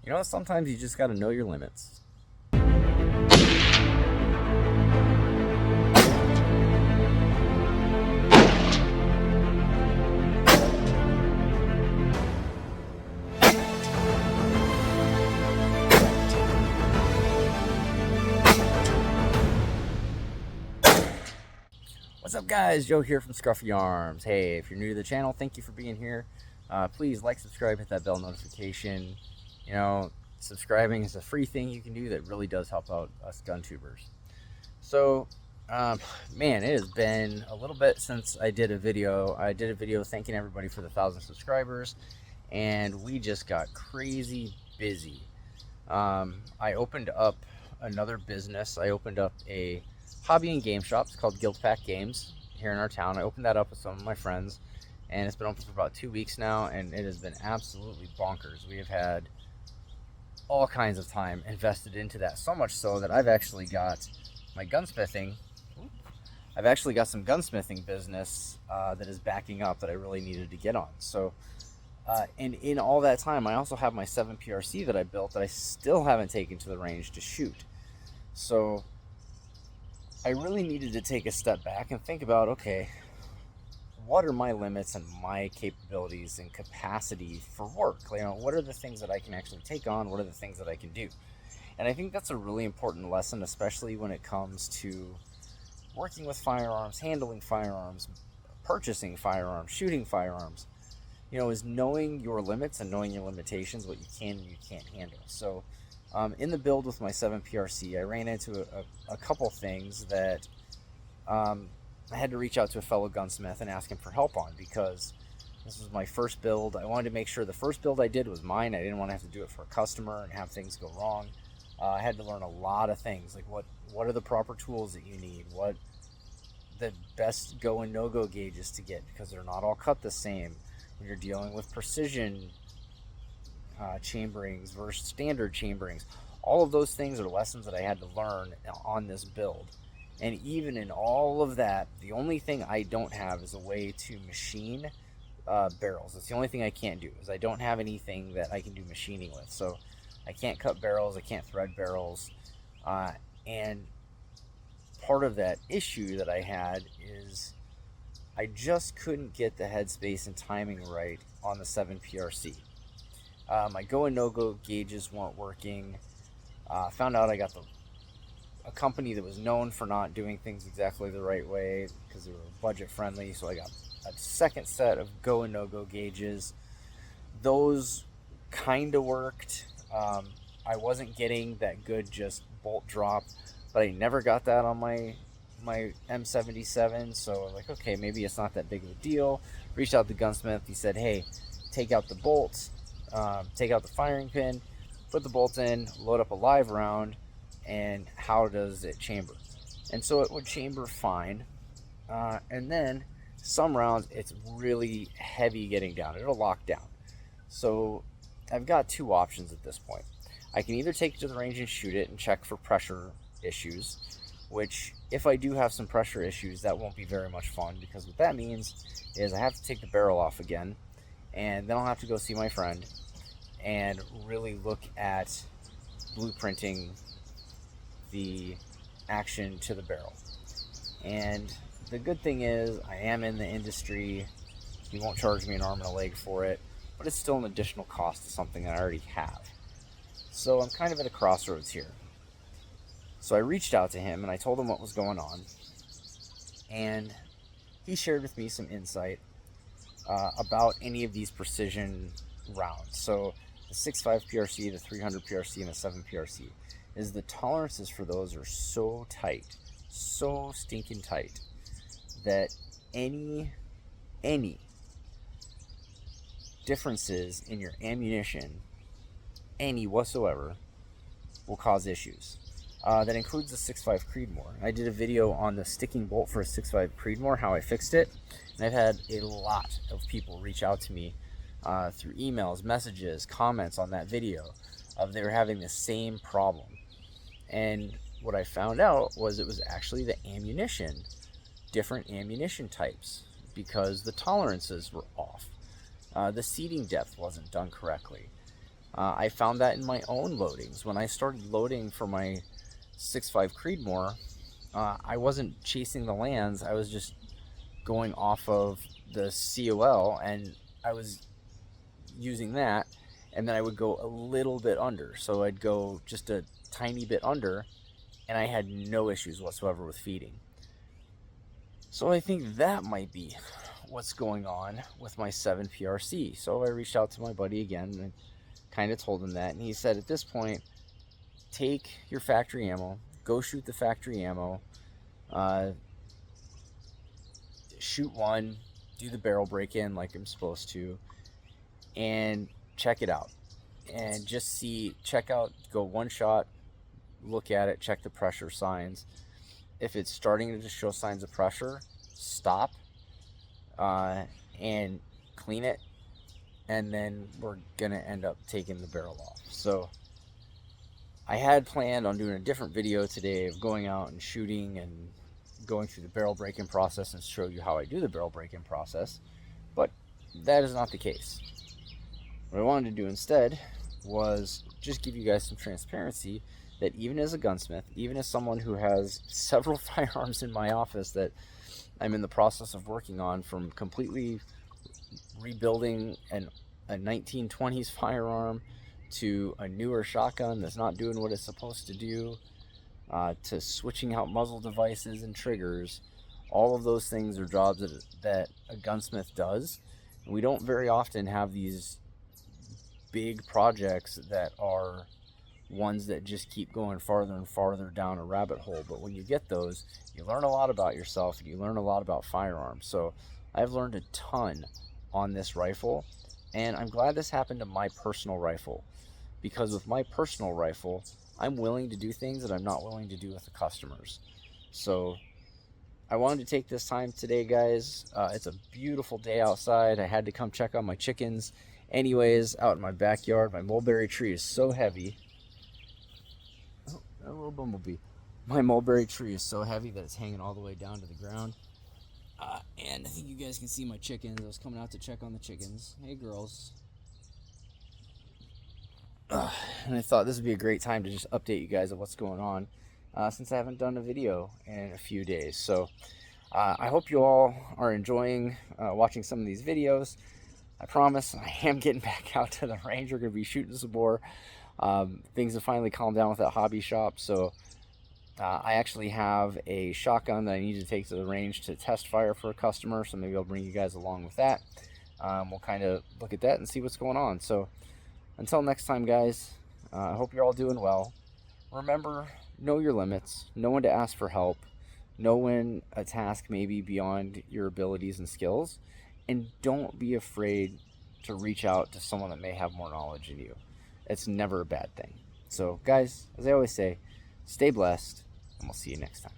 You know, sometimes you just got to know your limits. What's up, guys? Joe here from Scruffy Arms. Hey, if you're new to the channel, thank you for being here. Please like, subscribe, hit that bell notification. You know, subscribing is a free thing you can do that really does help out us gun tubers. So, man, it has been a little bit since I did a video. I did a video thanking everybody for the 1,000 subscribers, and we just got crazy busy. I opened up another business. I opened up a hobby and game shop. It's called Guild Pack Games here in our town. I opened that up with some of my friends, and it's been open for about 2 weeks now, and it has been absolutely bonkers. We have had all kinds of time invested into that, so much so that I've actually got my gunsmithing. I've actually got some gunsmithing business that is backing up that I really needed to get on. So, and in all that time, I also have my 7 PRC that I built that I still haven't taken to the range to shoot. So I really needed to take a step back and think about, okay, what are my limits and my capabilities and capacity for work? You know, what are the things that I can actually take on? What are the things that I can do? And I think that's a really important lesson, especially when it comes to working with firearms, handling firearms, purchasing firearms, shooting firearms. You know, is knowing your limits and knowing your limitations, what you can and you can't handle. So in the build with my 7 PRC, I ran into a couple things that I had to reach out to a fellow gunsmith and ask him for help on, because this was my first build. I wanted to make sure the first build I did was mine. I didn't want to have to do it for a customer and have things go wrong. I had to learn a lot of things, like what are the proper tools that you need, what the best go and no-go gauges to get, because they're not all cut the same. When you're dealing with precision chamberings versus standard chamberings, all of those things are lessons that I had to learn on this build. And even in all of that, the only thing I don't have is a way to machine barrels. That's the only thing I can't do, is I don't have anything that I can do machining with. So I can't cut barrels, I can't thread barrels, and part of that issue that I had is I just couldn't get the headspace and timing right on the 7 PRC. My go and no-go gauges weren't working. Found out I got a company that was known for not doing things exactly the right way because they were budget friendly, so I got a second set of go and no-go gauges. Those kind of worked. I wasn't getting that good just bolt drop, but I never got that on my M77, so I'm like, okay, maybe it's not that big of a deal. Reached out to the gunsmith. He said, hey, take out the bolts, take out the firing pin, put the bolt in, load up a live round, and how does it chamber? And so it would chamber fine, and then some rounds it's really heavy getting down. It'll lock down. So I've got two options at this point. I can either take it to the range and shoot it and check for pressure issues, which if I do have some pressure issues, that won't be very much fun, because what that means is I have to take the barrel off again, and then I'll have to go see my friend and really look at blueprinting the action to the barrel. And the good thing is I am in the industry. He won't charge me an arm and a leg for it, but it's still an additional cost to something that I already have. So I'm kind of at a crossroads here. So I reached out to him and I told him what was going on, and he shared with me some insight about any of these precision rounds. So the 6.5 PRC, the 300 PRC, and the 7 PRC, is the tolerances for those are so tight, so stinking tight, that any differences in your ammunition, any whatsoever, will cause issues. That includes the 6.5 Creedmoor. I did a video on the sticking bolt for a 6.5 Creedmoor, how I fixed it, and I've had a lot of people reach out to me through emails, messages, comments on that video of they were having the same problem. And what I found out was it was actually the ammunition, different ammunition types, because the tolerances were off. The seating depth wasn't done correctly. I found that in my own loadings. When I started loading for my 6.5 Creedmoor, I wasn't chasing the lands. I was just going off of the COL, and I was using that, and then I would go a little bit under. So I'd go just a tiny bit under, and I had no issues whatsoever with feeding. So I think that might be what's going on with my 7 PRC. So I reached out to my buddy again and kind of told him that, and he said, at this point, take your factory ammo, go shoot the factory ammo, shoot one, do the barrel break in like I'm supposed to, and check it out. And just check out, go one shot, look at it, check the pressure signs. If it's starting to show signs of pressure, stop and clean it, and then we're gonna end up taking the barrel off. So I had planned on doing a different video today of going out and shooting and going through the barrel break-in process and show you how I do the barrel break-in process, but that is not the case. What I wanted to do instead was just give you guys some transparency that even as a gunsmith, even as someone who has several firearms in my office that I'm in the process of working on, from completely rebuilding a 1920s firearm to a newer shotgun that's not doing what it's supposed to do, to switching out muzzle devices and triggers. All of those things are jobs that a gunsmith does. And we don't very often have these big projects that are ones that just keep going farther and farther down a rabbit hole. But when you get those, you learn a lot about yourself and you learn a lot about firearms. So I've learned a ton on this rifle, and I'm glad this happened to my personal rifle, because with my personal rifle, I'm willing to do things that I'm not willing to do with the customers. So I wanted to take this time today, guys. It's a beautiful day outside. I had to come check on my chickens anyways out in my backyard. My mulberry tree is so heavy. Oh, a little bumblebee. My mulberry tree is so heavy that it's hanging all the way down to the ground. And I think you guys can see my chickens. I was coming out to check on the chickens. Hey, girls. And I thought this would be a great time to just update you guys of what's going on, since I haven't done a video in a few days. So I hope you all are enjoying watching some of these videos. I promise I am getting back out to the range. We're going to be shooting some more. Things have finally calmed down with that hobby shop, so I actually have a shotgun that I need to take to the range to test fire for a customer, so maybe I'll bring you guys along with that. We'll kind of look at that and see what's going on. So until next time, guys, I hope you're all doing well. Remember, know your limits, know when to ask for help, know when a task may be beyond your abilities and skills, and don't be afraid to reach out to someone that may have more knowledge than you. It's never a bad thing. So guys, as I always say, stay blessed, and we'll see you next time.